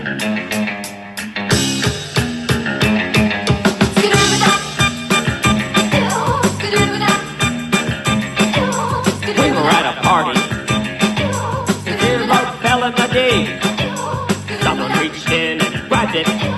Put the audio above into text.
We were at a party. The dear Lord fell in the day. Someone reached in and grabbed it.